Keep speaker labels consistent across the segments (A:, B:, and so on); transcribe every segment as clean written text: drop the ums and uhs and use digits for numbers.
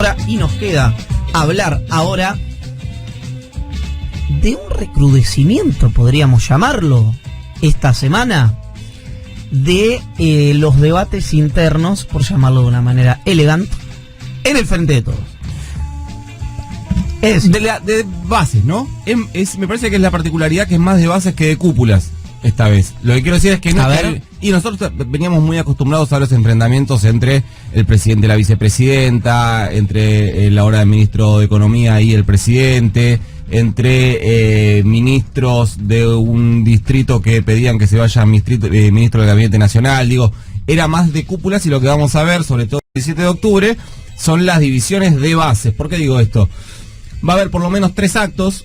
A: hora y nos queda hablar ahora de un recrudecimiento, podríamos llamarlo, esta semana, de los debates internos, por llamarlo de una manera elegante, en el Frente de Todos.
B: Es de bases, ¿no? Me parece que es la particularidad que es más de bases que de cúpulas esta vez. Lo que quiero decir es que no es que y nosotros veníamos muy acostumbrados a los enfrentamientos entre el presidente y la vicepresidenta, entre la hora del ministro de Economía y el presidente, entre ministros de un distrito que pedían que se vaya ministro del Gabinete Nacional. Digo, era más de cúpulas, y lo que vamos a ver, sobre todo el 17 de octubre, son las divisiones de bases. ¿Por qué digo esto? Va a haber por lo menos 3 actos,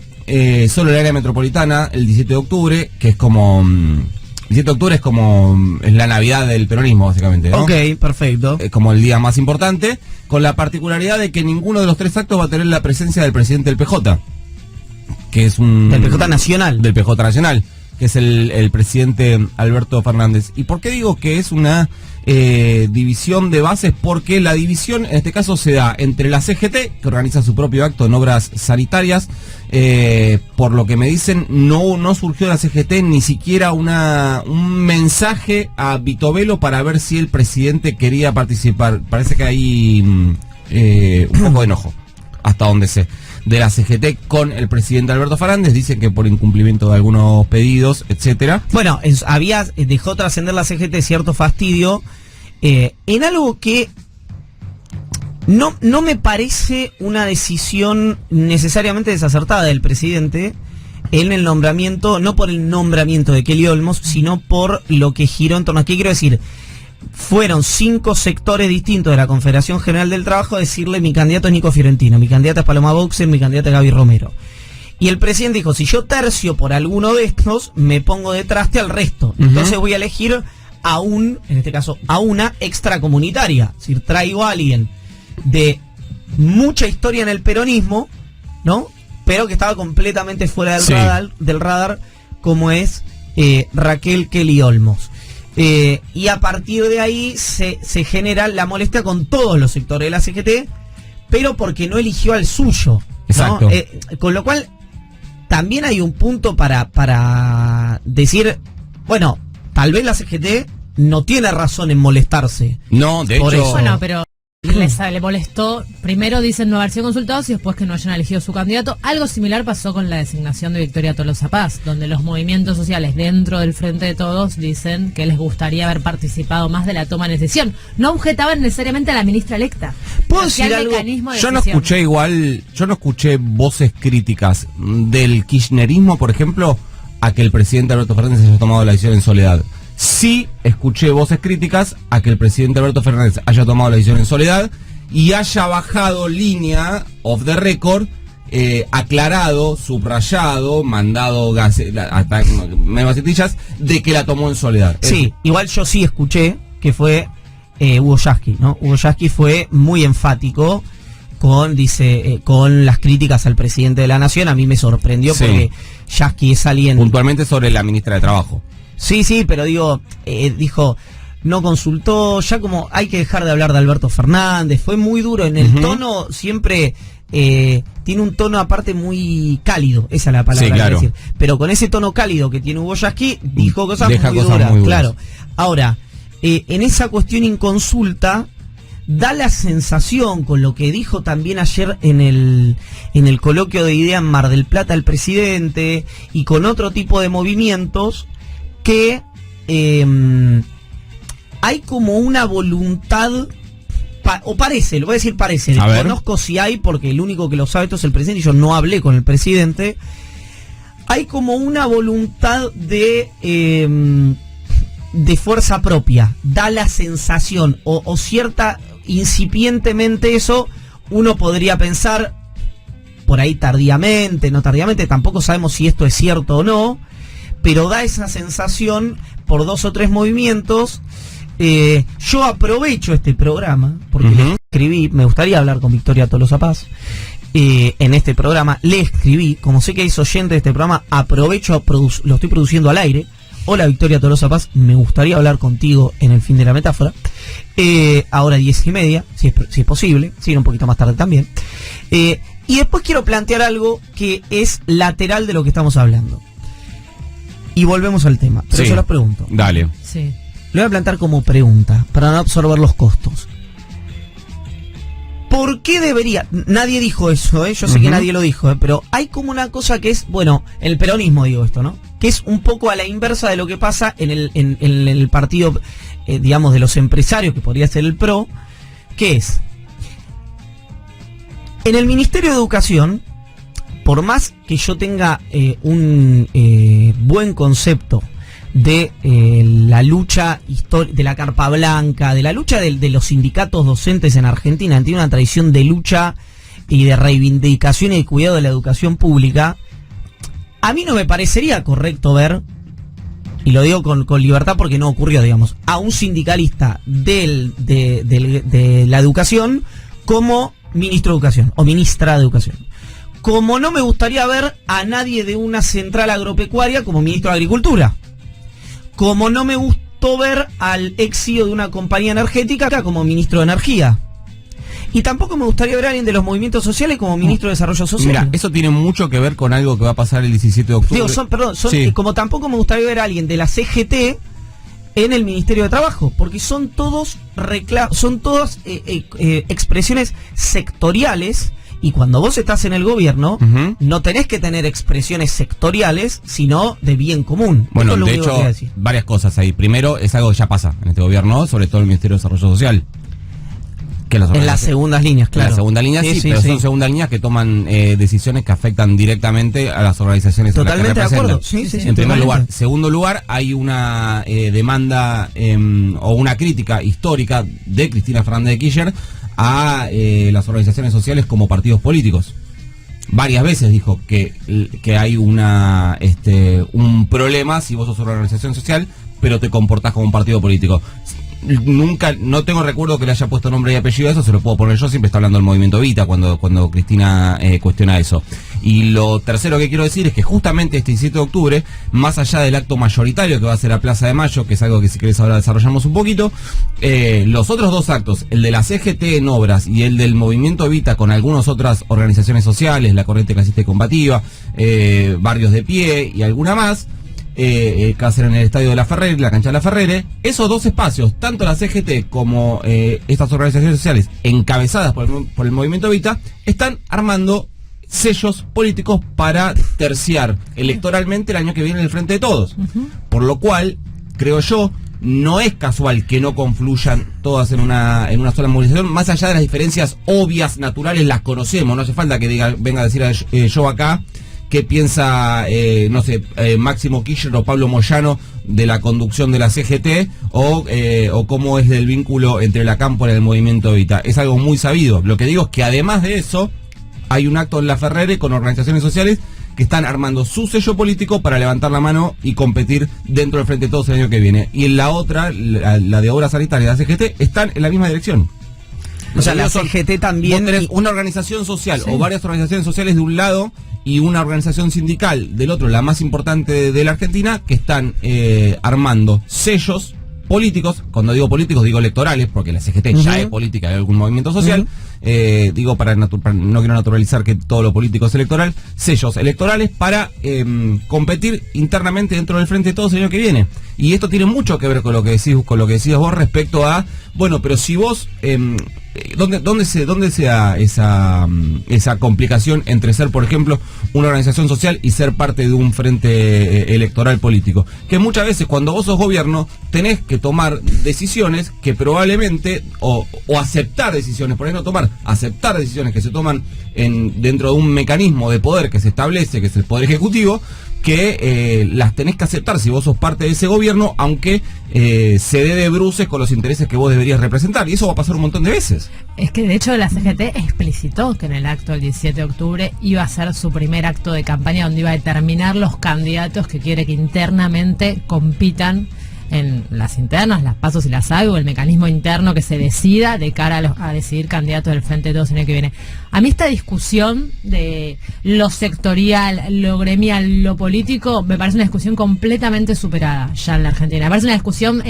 B: solo en el área metropolitana, el 17 de octubre, que es como... el 17 de octubre es la Navidad del peronismo, básicamente, ¿no?
A: Ok, perfecto.
B: Es como el día más importante, con la particularidad de que ninguno de los 3 actos va a tener la presencia del presidente del PJ, que es un...
A: Del PJ Nacional.
B: Del PJ Nacional, que es el presidente Alberto Fernández. ¿Y por qué digo que es una división de bases? Porque la división en este caso se da entre la CGT, que organiza su propio acto en obras sanitarias. Por lo que me dicen, no surgió de la CGT ni siquiera un mensaje a Vitovelo para ver si el presidente quería participar. Parece que hay un poco de enojo, hasta donde sé, de la CGT con el presidente Alberto Fernández. Dicen que por incumplimiento de algunos pedidos, etcétera.
A: Bueno, dejó trascender la CGT cierto fastidio en algo que no me parece una decisión necesariamente desacertada del presidente en el nombramiento, no por el nombramiento de Kelly Olmos, sino por lo que giró en torno a... ¿Qué quiero decir? Fueron 5 sectores distintos de la Confederación General del Trabajo a decirle: mi candidato es Nico Fiorentino, mi candidata es Paloma Boxer, mi candidata es Gaby Romero. Y el presidente dijo: si yo tercio por alguno de estos, me pongo de traste al resto. Entonces voy a elegir en este caso, a una extracomunitaria. Es decir, traigo a alguien de mucha historia en el peronismo, ¿no? Pero que estaba completamente fuera del radar, como es Raquel Kelly Olmos. Y a partir de ahí se genera la molestia con todos los sectores de la CGT, pero porque no eligió al suyo, ¿no?
B: Exacto.
A: Con lo cual también hay un punto para decir, bueno, tal vez la CGT no tiene razón en molestarse.
B: No, de hecho...
C: Bueno, pero le molestó, primero dicen no haber sido consultados y después que no hayan elegido su candidato. Algo similar pasó con la designación de Victoria Tolosa Paz, donde los movimientos sociales dentro del Frente de Todos dicen que les gustaría haber participado más de la toma de decisión. No objetaban necesariamente a la ministra electa.
A: ¿Puedo decir algo?
B: Yo no escuché voces críticas del kirchnerismo, por ejemplo, a que el presidente Alberto Fernández haya tomado la decisión en soledad. Sí escuché voces críticas a que el presidente Alberto Fernández haya tomado la decisión en soledad y haya bajado línea off the record, aclarado, subrayado, mandado hasta gacetillas de que la tomó en soledad.
A: Sí, igual yo sí escuché que fue Hugo Yasky, ¿no? Hugo Yasky fue muy enfático con las críticas al presidente de la Nación. A mí me sorprendió porque Yasky es alguien...
B: Puntualmente sobre la ministra de Trabajo.
A: Sí, pero dijo, no consultó, ya como hay que dejar de hablar de Alberto Fernández, fue muy duro en el tono, siempre tiene un tono aparte muy cálido, esa es la palabra que quiero decir, pero con ese tono cálido que tiene Hugo Yasky, dijo cosas muy duras, claro. Ahora, en esa cuestión inconsulta, da la sensación, con lo que dijo también ayer en el coloquio de idea en Mar del Plata el presidente, y con otro tipo de movimientos, que hay como una voluntad, o parece, lo voy a decir parece, conozco si hay, porque el único que lo sabe esto es el presidente, y yo no hablé con el presidente, hay como una voluntad de fuerza propia, da la sensación, o cierta, incipientemente eso, uno podría pensar, por ahí tardíamente, no tardíamente, tampoco sabemos si esto es cierto o no, pero da esa sensación por 2 o 3 movimientos. Yo aprovecho este programa, porque le escribí, me gustaría hablar con Victoria Tolosa Paz, en este programa, le escribí, como sé que es oyente de este programa, aprovecho, lo estoy produciendo al aire, hola Victoria Tolosa Paz, me gustaría hablar contigo en el fin de la metáfora, ahora 10:30, si es posible, sí, un poquito más tarde también, y después quiero plantear algo que es lateral de lo que estamos hablando, y volvemos al tema, pero
B: Sí.
A: yo lo pregunto.
B: Dale.
C: Sí.
A: Lo voy a plantear como pregunta, para no absorber los costos. ¿Por qué debería? Nadie dijo eso, yo sé que nadie lo dijo, pero hay como una cosa que es, bueno, el peronismo digo esto, ¿no? Que es un poco a la inversa de lo que pasa en el partido, digamos, de los empresarios, que podría ser el PRO, que es, en el Ministerio de Educación, por más que yo tenga un buen concepto de la lucha de la Carpa Blanca, de la lucha de los sindicatos docentes en Argentina, tiene una tradición de lucha y de reivindicación y de cuidado de la educación pública, a mí no me parecería correcto ver, y lo digo con libertad porque no ocurrió, digamos, a un sindicalista de la educación como ministro de educación o ministra de educación. Como no me gustaría ver a nadie de una central agropecuaria como ministro de Agricultura. Como no me gustó ver al ex CEO de una compañía energética acá como ministro de Energía. Y tampoco me gustaría ver a alguien de los movimientos sociales como ministro de Desarrollo Social.
B: Mira, eso tiene mucho que ver con algo que va a pasar el 17 de octubre.
A: Digo,
B: Sí.
A: como tampoco me gustaría ver a alguien de la CGT en el Ministerio de Trabajo, porque son todas expresiones sectoriales. Y cuando vos estás en el gobierno, no tenés que tener expresiones sectoriales, sino de bien común.
B: Bueno,
A: Esto es lo
B: de
A: único que
B: hecho,
A: voy a decir.
B: varias cosas ahí. Primero, es algo que ya pasa en este gobierno, sobre todo en el Ministerio de Desarrollo Social. Que
A: En las segundas líneas, claro.
B: En la segunda línea sí, pero son segundas líneas que toman decisiones que afectan directamente a las organizaciones
A: Totalmente
B: a las que
A: de acuerdo.
B: representan.
A: Sí,
B: En primer
A: totalmente.
B: lugar. Segundo lugar, hay una demanda o una crítica histórica de Cristina Fernández de Kirchner a las organizaciones sociales como partidos políticos. Varias veces dijo que hay un problema si vos sos una organización social, pero te comportás como un partido político. Nunca, no tengo recuerdo que le haya puesto nombre y apellido a eso, se lo puedo poner yo, siempre está hablando del movimiento Evita cuando Cristina cuestiona eso. Y lo tercero que quiero decir es que justamente este 17 de octubre, más allá del acto mayoritario que va a ser a Plaza de Mayo, que es algo que si querés ahora desarrollamos un poquito, los otros dos actos, el de la CGT en obras y el del movimiento Evita con algunas otras organizaciones sociales, la Corriente Clasista y Combativa, Barrios de Pie y alguna más, que va a ser en el estadio de La Ferrere, la cancha de La Ferrere, esos dos espacios, tanto la CGT como estas organizaciones sociales encabezadas por el movimiento Evita, están armando sellos políticos para terciar electoralmente el año que viene en el Frente de Todos. Por lo cual, creo yo, no es casual que no confluyan todas en una sola movilización, más allá de las diferencias obvias, naturales, las conocemos, no hace falta que venga a decir yo acá qué piensa, Máximo Kirchner o Pablo Moyano de la conducción de la CGT o cómo es el vínculo entre la cámpora y el movimiento Evita. Es algo muy sabido. Lo que digo es que además de eso, hay un acto en La Ferrere con organizaciones sociales que están armando su sello político para levantar la mano y competir dentro del Frente de Todos el año que viene. Y en la otra, la de Obras Sanitarias, la CGT, están en la misma dirección.
A: O sea, la CGT también...
B: Vos tenés una organización social o varias organizaciones sociales de un lado y una organización sindical del otro, la más importante de la Argentina, que están armando sellos políticos. Cuando digo políticos digo electorales, porque la CGT ya es política, hay algún movimiento social. Digo no quiero naturalizar que todo lo político es electoral. Sellos electorales para competir internamente dentro del Frente de Todos el año que viene. Y esto tiene mucho que ver con lo que decís vos respecto a, bueno, pero si vos ¿Dónde se da esa complicación entre ser, por ejemplo, una organización social y ser parte de un frente electoral político? Que muchas veces cuando vos sos gobierno tenés que tomar decisiones que probablemente, o aceptar decisiones, por ejemplo, aceptar decisiones que se toman dentro de un mecanismo de poder que se establece, que es el Poder Ejecutivo, que las tenés que aceptar si vos sos parte de ese gobierno, aunque se dé de bruces con los intereses que vos deberías representar. Y eso va a pasar un montón de veces.
C: Es que de hecho la CGT explicitó que en el acto del 17 de octubre iba a ser su primer acto de campaña donde iba a determinar los candidatos que quiere que internamente compitan en las internas, las pasos y las hago, el mecanismo interno que se decida de cara a decidir candidatos del Frente de Todos en el que viene. A mí esta discusión de lo sectorial, lo gremial, lo político, me parece una discusión completamente superada ya en la Argentina. Me parece una discusión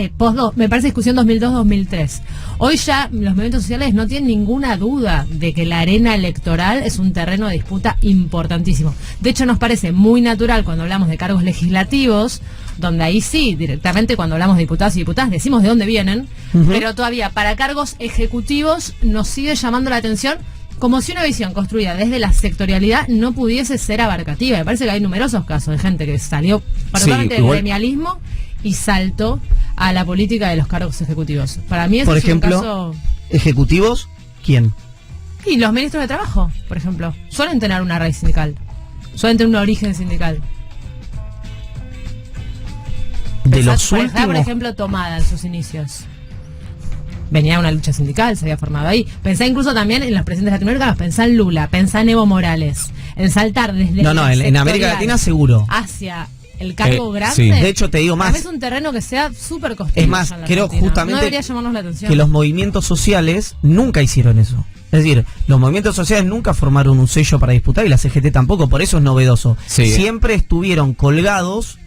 C: me parece discusión 2002-2003. Hoy ya los movimientos sociales no tienen ninguna duda de que la arena electoral es un terreno de disputa importantísimo. De hecho, nos parece muy natural cuando hablamos de cargos legislativos, donde ahí sí, directamente cuando hablamos de diputados y diputadas, decimos de dónde vienen, pero todavía para cargos ejecutivos nos sigue llamando la atención, como si una visión construida desde la sectorialidad no pudiese ser abarcativa. Me parece que hay numerosos casos de gente que salió particularmente del gremialismo y saltó a la política de los cargos ejecutivos. Para mí
A: por
C: es
A: ejemplo,
C: un caso...
A: ¿ejecutivos? ¿Quién?
C: Y los ministros de trabajo, por ejemplo, suelen tener una raíz sindical, suelen tener un origen sindical.
A: De los últimos...
C: Por ejemplo, Tomada en sus inicios. Venía una lucha sindical, se había formado ahí. Pensá incluso también en los presidentes latinoamericanos, pensá en Lula, pensá en Evo Morales. En saltar desde
A: en América Latina seguro.
C: Hacia el cargo grande.
A: Sí. De hecho, te digo más.
C: Es un terreno que sea súper costoso.
A: Es más, creo
C: Argentina.
A: justamente
C: no debería llamarnos la atención.
A: Que los movimientos sociales nunca hicieron eso. Es decir, los movimientos sociales nunca formaron un sello para disputar y la CGT tampoco, por eso es novedoso. Sí. Siempre estuvieron colgados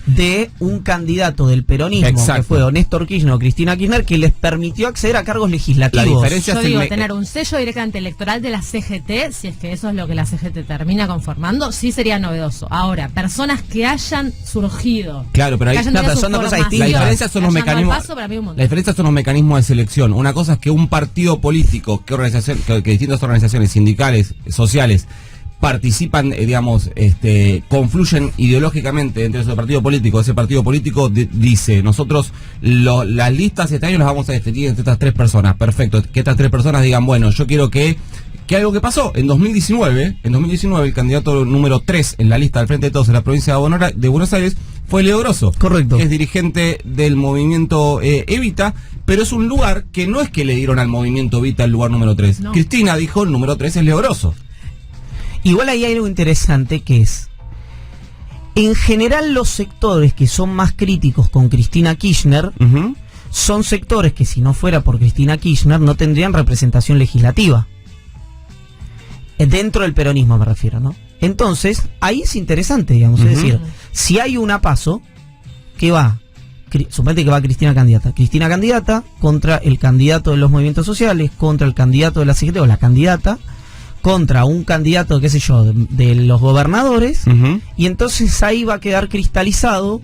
A: de un candidato del peronismo, que fue Néstor Kirchner o Cristina Kirchner, que les permitió acceder a cargos legislativos.
C: La diferencia yo digo, tener un sello directamente electoral de la CGT, si es que eso es lo que la CGT termina conformando, sí sería novedoso. Ahora, personas que hayan surgido,
B: claro, pero hay
A: son dos cosas distintas.
B: La diferencia son los mecanismos. La diferencia son los mecanismos de selección. Una cosa es que un partido político, que distintas organizaciones sindicales, sociales, participan, digamos, confluyen ideológicamente dentro de ese partido político. Ese partido político dice, nosotros las listas este año las vamos a definir entre estas 3 personas. Perfecto, que estas 3 personas digan, bueno, yo quiero que algo que pasó en 2019 el candidato número 3 en la lista del Frente de Todos en la provincia de Buenos Aires fue Leo Grosso.
A: Correcto.
B: Que es dirigente del movimiento Evita, pero es un lugar que no es que le dieron al movimiento Evita el lugar número 3. No. Cristina dijo, el número 3 es Leo Grosso.
A: Igual ahí hay algo interesante que es, en general los sectores que son más críticos con Cristina Kirchner son sectores que si no fuera por Cristina Kirchner no tendrían representación legislativa. Dentro del peronismo me refiero, ¿no? Entonces, ahí es interesante, digamos, es decir, si hay una PASO que va, suponete que va Cristina candidata contra el candidato de los movimientos sociales, contra el candidato de la CGT o la candidata, contra un candidato, qué sé yo, de los gobernadores, y entonces ahí va a quedar cristalizado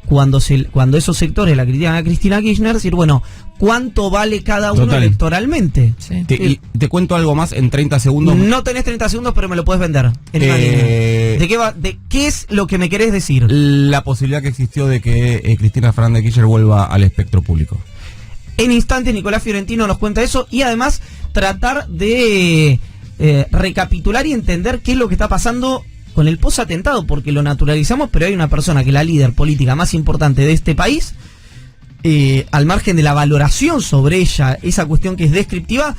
A: cuando esos sectores la critican a Cristina Kirchner, decir, bueno, ¿cuánto vale cada uno electoralmente?
B: Sí. Te cuento algo más en 30 segundos.
A: No tenés 30 segundos, pero me lo puedes vender en una línea. ¿De qué es lo que me querés decir?
B: La posibilidad que existió de que Cristina Fernández de Kirchner vuelva al espectro público.
A: En instantes Nicolás Fiorentino nos cuenta eso y además tratar de recapitular y entender qué es lo que está pasando con el posatentado, porque lo naturalizamos, pero hay una persona que es la líder política más importante de este país, al margen de la valoración sobre ella, esa cuestión que es descriptiva,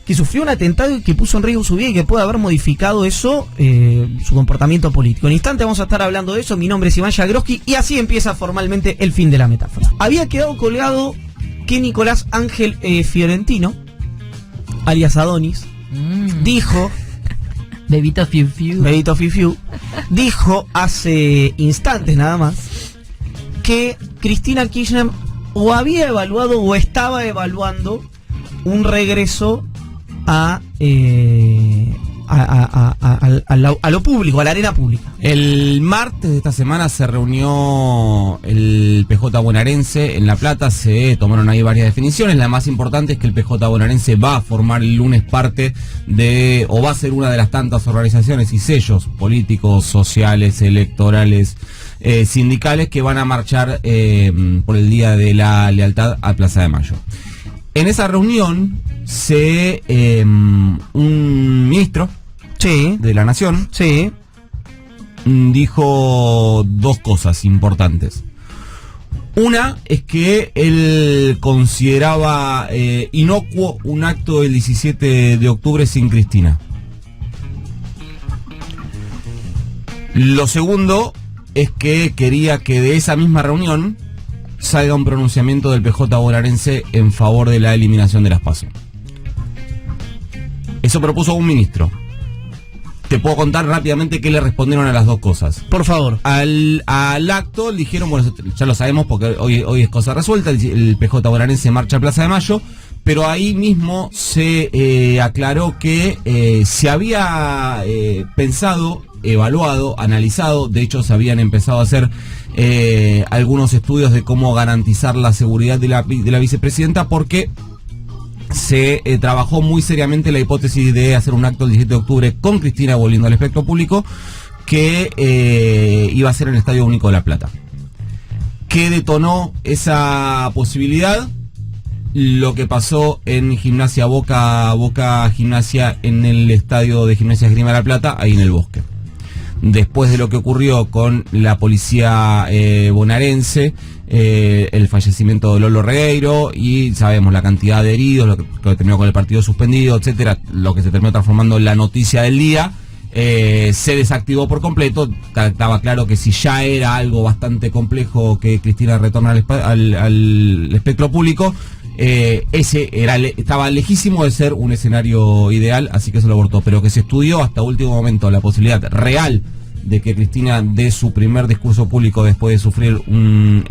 A: que sufrió un atentado y que puso en riesgo su vida y que puede haber modificado eso, su comportamiento político. En instante vamos a estar hablando de eso. Mi nombre es Iván Jagroski y así empieza formalmente el fin de la metáfora. Había quedado colgado que Nicolás Ángel Fiorentino, alias Adonis, dijo,
C: Bebito Fiu Fiu,
A: dijo hace instantes nada más que Cristina Kirchner o había evaluado o estaba evaluando un regreso a lo público, a la arena pública.
B: El martes de esta semana se reunió el PJ bonaerense en La Plata, se tomaron ahí varias definiciones. La más importante es que el PJ bonaerense va a formar el lunes parte de, o va a ser una de las tantas organizaciones y sellos políticos, sociales, electorales, sindicales que van a marchar por el Día de la Lealtad a Plaza de Mayo. En esa reunión un ministro de la Nación dijo 2 cosas importantes. Una es que él consideraba inocuo un acto del 17 de octubre sin Cristina. Lo segundo es que quería que de esa misma reunión salga un pronunciamiento del PJ bonaerense en favor de la eliminación de las PASO. Eso propuso un ministro. Te puedo contar rápidamente qué le respondieron a las dos cosas.
A: Por favor.
B: Al acto le dijeron, bueno, ya lo sabemos porque hoy es cosa resuelta, el PJ bonaerense marcha a Plaza de Mayo, pero ahí mismo se aclaró que se había pensado, evaluado, analizado, de hecho se habían empezado a hacer algunos estudios de cómo garantizar la seguridad de la vicepresidenta, porque se trabajó muy seriamente la hipótesis de hacer un acto el 17 de octubre con Cristina volviendo al espectro público, que iba a ser en el Estadio Único de La Plata. ¿Qué detonó esa posibilidad? Lo que pasó en Gimnasia Boca Gimnasia, en el estadio de Gimnasia Esgrima de La Plata, ahí en el Bosque. Después de lo que ocurrió con la policía bonaerense, el fallecimiento de Lolo Regueiro, y sabemos la cantidad de heridos, lo que terminó con el partido suspendido, etcétera, lo que se terminó transformando en la noticia del día, se desactivó por completo. Estaba claro que si ya era algo bastante complejo que Cristina retorna al espectro público, estaba lejísimo de ser un escenario ideal, así que se lo abortó, pero que se estudió hasta último momento la posibilidad real de que Cristina dé su primer discurso público después de sufrir un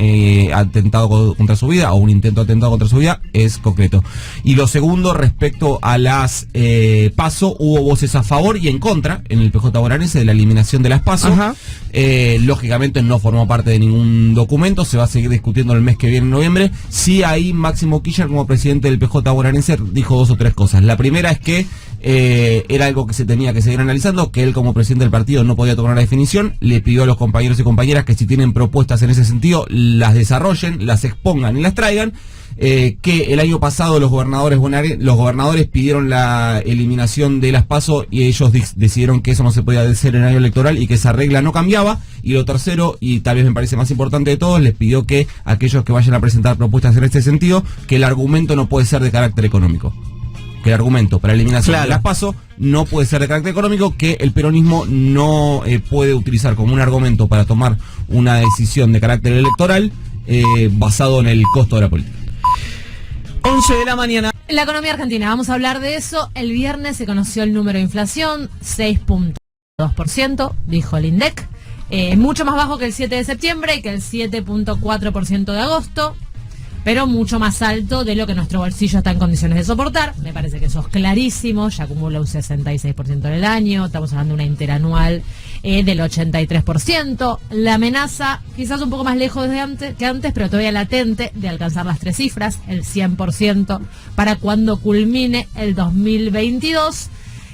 B: atentado contra su vida, o un intento de atentado contra su vida, es concreto. Y lo segundo, respecto a las PASO, hubo voces a favor y en contra en el PJ bonaerense de la eliminación de las PASO. Lógicamente no formó parte de ningún documento, se va a seguir discutiendo el mes que viene, en noviembre. Sí, ahí Máximo Kirchner, como presidente del PJ bonaerense, dijo dos o tres cosas. La primera es que era algo que se tenía que seguir analizando, que él como presidente del partido no podía tomar una definición, le pidió a los compañeros y compañeras que si tienen propuestas en ese sentido, las desarrollen, las expongan y las traigan, que el año pasado los gobernadores pidieron la eliminación de las PASO y ellos decidieron que eso no se podía hacer en el año electoral y que esa regla no cambiaba. Y lo tercero, y tal vez me parece más importante de todos, les pidió que aquellos que vayan a presentar propuestas en este sentido, que el argumento no puede ser de carácter económico. Que el argumento para eliminación de las PASO no puede ser de carácter económico, que el peronismo no puede utilizar como un argumento para tomar una decisión de carácter electoral basado en el costo de la política.
A: 11 de la mañana.
C: La economía argentina, vamos a hablar de eso. El viernes se conoció el número de inflación, 6.2%, dijo el INDEC. Mucho más bajo que el 7 de septiembre y que el 7.4% de agosto, pero mucho más alto de lo que nuestro bolsillo está en condiciones de soportar. Me parece que eso es clarísimo, ya acumula un 66% en el año, estamos hablando de una interanual del 83%. La amenaza, quizás un poco más lejos que antes, pero todavía latente, de alcanzar las 3 cifras, el 100%, para cuando culmine el 2022.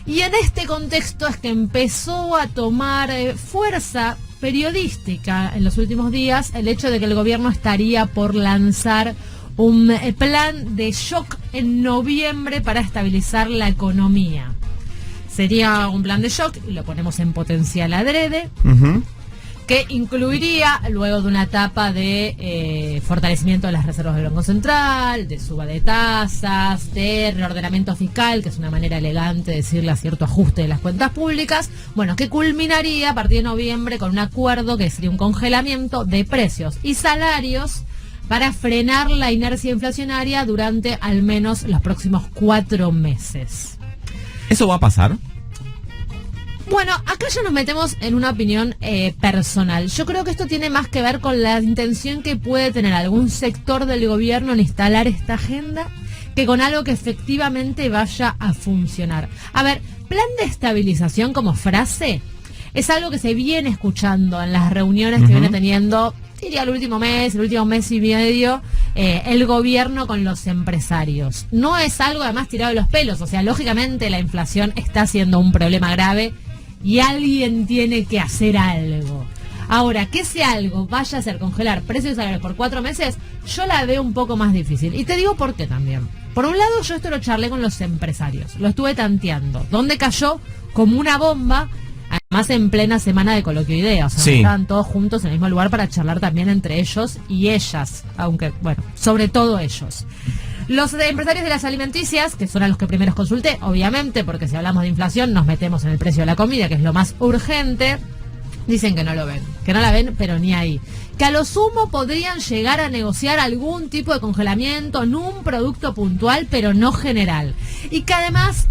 C: Y en este contexto es que empezó a tomar fuerza periodística en los últimos días el hecho de que el gobierno estaría por lanzar un plan de shock en noviembre para estabilizar la economía. Sería un plan de shock, y lo ponemos en potencial adrede, que incluiría, luego de una etapa de fortalecimiento de las reservas del Banco Central, de suba de tasas, de reordenamiento fiscal, que es una manera elegante de decirle a cierto ajuste de las cuentas públicas, bueno, que culminaría a partir de noviembre con un acuerdo que sería un congelamiento de precios y salarios para frenar la inercia inflacionaria durante al menos los próximos 4 meses.
B: ¿Eso va a pasar?
C: Bueno, acá ya nos metemos en una opinión personal. Yo creo que esto tiene más que ver con la intención que puede tener algún sector del gobierno en instalar esta agenda que con algo que efectivamente vaya a funcionar. A ver, plan de estabilización como frase es algo que se viene escuchando en las reuniones que viene teniendo, diría el último mes y medio, el gobierno con los empresarios. No es algo además tirado de los pelos, o sea, lógicamente la inflación está siendo un problema grave y alguien tiene que hacer algo. Ahora, que ese algo vaya a ser congelar precios y salarios por 4 meses, yo la veo un poco más difícil. Y te digo por qué también. Por un lado, yo esto lo charlé con los empresarios, lo estuve tanteando, donde cayó como una bomba, además en plena semana de coloquio de ideas. O sea, estaban todos juntos en el mismo lugar para charlar también entre ellos y ellas, aunque, bueno, sobre todo ellos. Los empresarios de las alimenticias, que son a los que primeros consulté, obviamente, porque si hablamos de inflación nos metemos en el precio de la comida, que es lo más urgente, dicen que no lo ven. que no la ven, pero ni ahí. Que a lo sumo podrían llegar a negociar algún tipo de congelamiento en un producto puntual, pero no general. Y que además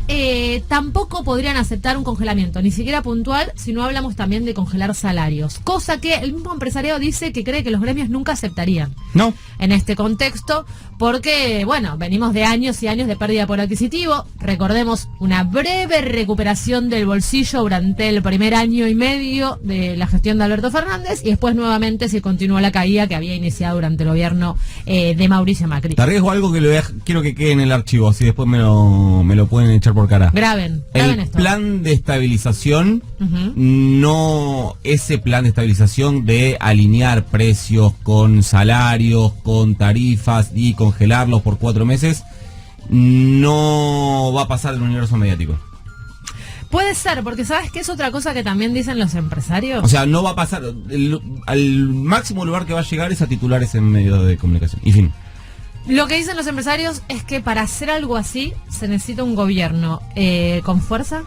C: tampoco podrían aceptar un congelamiento, ni siquiera puntual, si no hablamos también de congelar salarios. Cosa que el mismo empresariado dice que cree que los gremios nunca aceptarían.
A: No.
C: En este contexto, porque, bueno, venimos de años y años de pérdida por adquisitivo. Recordemos una breve recuperación del bolsillo durante el primer año y medio de la gestión de Alberto Fernández y después nuevamente se continuó la caída que había iniciado durante el gobierno de Mauricio Macri.
B: Te arriesgo algo que quiero que quede en el archivo, así después me lo pueden echar por cara.
C: Graben
B: El
C: esto.
B: plan de estabilización, no ese plan de estabilización de alinear precios con salarios, con tarifas y congelarlos por 4 meses, no va a pasar en el universo mediático.
C: Puede ser, porque ¿sabes qué es otra cosa que también dicen los empresarios?
B: O sea, no va a pasar. Al máximo lugar que va a llegar es a titulares en medios de comunicación. Y fin.
C: Lo que dicen los empresarios es que para hacer algo así se necesita un gobierno con fuerza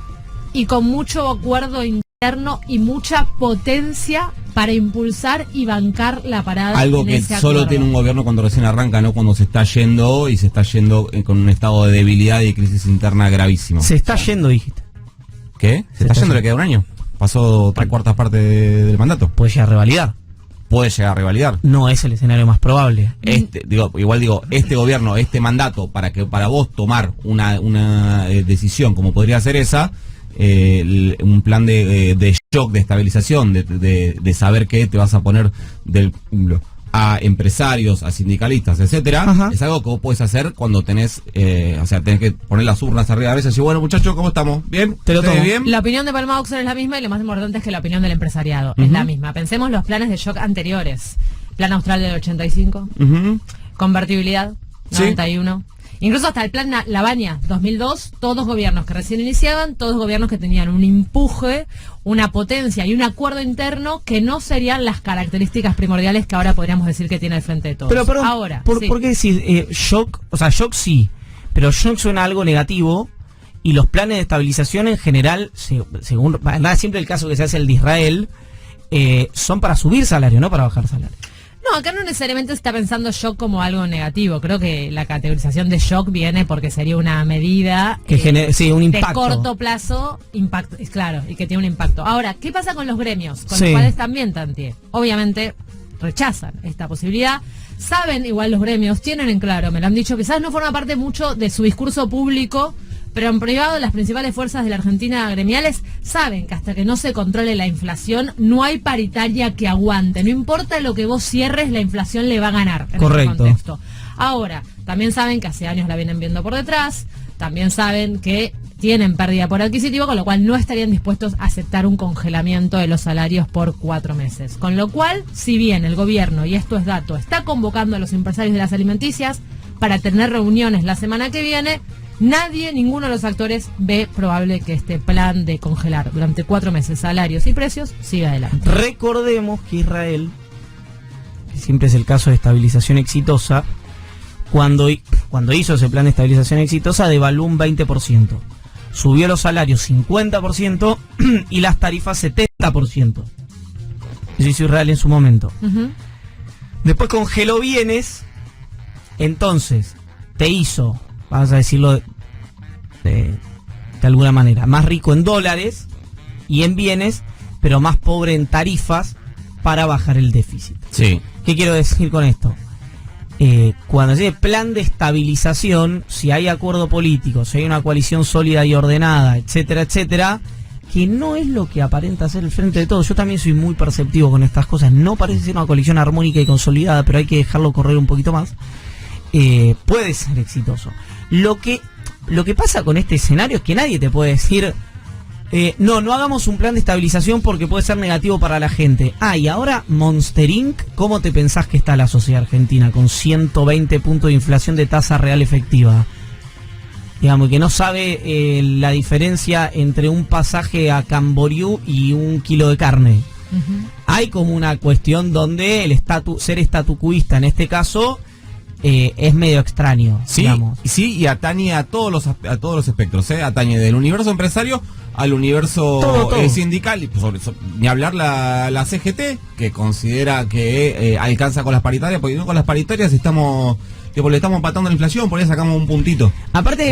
C: y con mucho acuerdo interno y mucha potencia para impulsar y bancar la parada.
B: Algo que solo tiene un gobierno cuando recién arranca, no cuando se está yendo y se está yendo con un estado de debilidad y de crisis interna gravísimo.
A: Se está yendo, dijiste.
B: ¿Qué? ¿Se está yendo? Le queda un año. Pasó 3/4 partes del mandato.
A: Puede llegar a revalidar.
B: Puede llegar a revalidar.
A: No es el escenario más probable.
B: Este gobierno, este mandato, para vos tomar una decisión como podría ser esa, un plan de shock, de estabilización, de saber que te vas a poner a empresarios, a sindicalistas, etcétera.
A: Ajá.
B: Es algo que vos podés hacer cuando tenés que poner las urnas arriba a veces y decir, bueno, muchachos, ¿cómo estamos? ¿Bien?
A: Te lo
B: ¿Ustedes
A: tomo.
B: bien?
C: La opinión de Palma Oxer es la misma y lo más importante es que la opinión del empresariado es la misma. Pensemos los planes de shock anteriores. Plan austral del 85, convertibilidad, 91. Incluso hasta el plan Lavagna 2002, todos gobiernos que recién iniciaban, todos gobiernos que tenían un empuje, una potencia y un acuerdo interno que no serían las características primordiales que ahora podríamos decir que tiene el Frente de Todos.
A: Pero perdón,
C: ahora, sí.
A: ¿por qué decir shock? O sea, shock sí, pero shock suena a algo negativo y los planes de estabilización en general, según siempre el caso que se hace el de Israel, son para subir salario, no para bajar salario.
C: No, acá no necesariamente se está pensando shock como algo negativo. Creo que la categorización de shock viene porque sería una medida
A: Que genere, sí, un impacto.
C: de corto plazo, impacto, claro, y que tiene un impacto. Ahora, ¿qué pasa con los gremios? Con
A: Sí.
C: los cuales también tanteé. Obviamente rechazan esta posibilidad. Saben, igual los gremios, tienen en claro, me lo han dicho, quizás no forma parte mucho de su discurso público, pero en privado las principales fuerzas de la Argentina gremiales saben que hasta que no se controle la inflación no hay paritaria que aguante. No importa lo que vos cierres, la inflación le va a ganar. En
A: Correcto.
C: este contexto. Ahora, también saben que hace años la vienen viendo por detrás, también saben que tienen pérdida por adquisitivo, con lo cual no estarían dispuestos a aceptar un congelamiento de los salarios por 4 meses. Con lo cual, si bien el gobierno, y esto es dato, está convocando a los empresarios de las alimenticias para tener reuniones la semana que viene, ninguno de los actores ve probable que este plan de congelar durante 4 meses salarios y precios siga adelante.
A: Recordemos que Israel, que siempre es el caso de estabilización exitosa, cuando hizo ese plan de estabilización exitosa, devaluó un 20%. Subió los salarios 50% y las tarifas 70%. Eso hizo Israel en su momento. Después congeló bienes, entonces te hizo, vamos a decirlo de alguna manera, más rico en dólares y en bienes, pero más pobre en tarifas para bajar el déficit.
B: Sí.
A: ¿Qué quiero decir con esto? Cuando se dice plan de estabilización, si hay acuerdo político, si hay una coalición sólida y ordenada, etcétera, etcétera, que no es lo que aparenta ser el Frente de Todos. Yo también soy muy perceptivo con estas cosas. No parece ser una coalición armónica y consolidada, pero hay que dejarlo correr un poquito más. Puede ser exitoso. Lo que pasa con este escenario es que nadie te puede decir no hagamos un plan de estabilización porque puede ser negativo para la gente. Y ahora Monster Inc., ¿cómo te pensás que está la sociedad argentina con 120 puntos de inflación de tasa real efectiva? Digamos, que no sabe la diferencia entre un pasaje a Camboriú y un kilo de carne. Hay como una cuestión donde ser estatucuista en este caso es medio extraño,
B: sí,
A: digamos.
B: Sí, y atañe a todos los espectros, atañe del universo empresario al universo
A: Todo.
B: sindical, y ni hablar la CGT, que considera que alcanza con las paritarias, porque no con las paritarias estamos... Tipo, le estamos empatando la inflación, por ahí sacamos un puntito.
A: Aparte de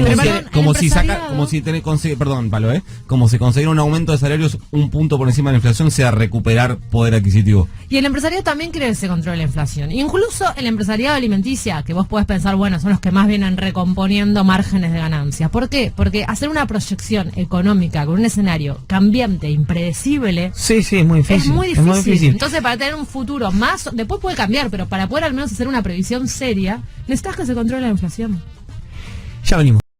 B: Como si conseguir un aumento de salarios un punto por encima de la inflación sea recuperar poder adquisitivo.
C: Y el empresariado también quiere que se controle la inflación. Incluso el empresariado alimenticia, que vos podés pensar, bueno, son los que más vienen recomponiendo márgenes de ganancias. ¿Por qué? Porque hacer una proyección económica con un escenario cambiante, impredecible,
A: Sí, es muy difícil.
C: es muy difícil. Entonces, para tener un futuro más, después puede cambiar, pero para poder al menos hacer una previsión seria, necesitas que se controle la inflación.
A: Ya venimos.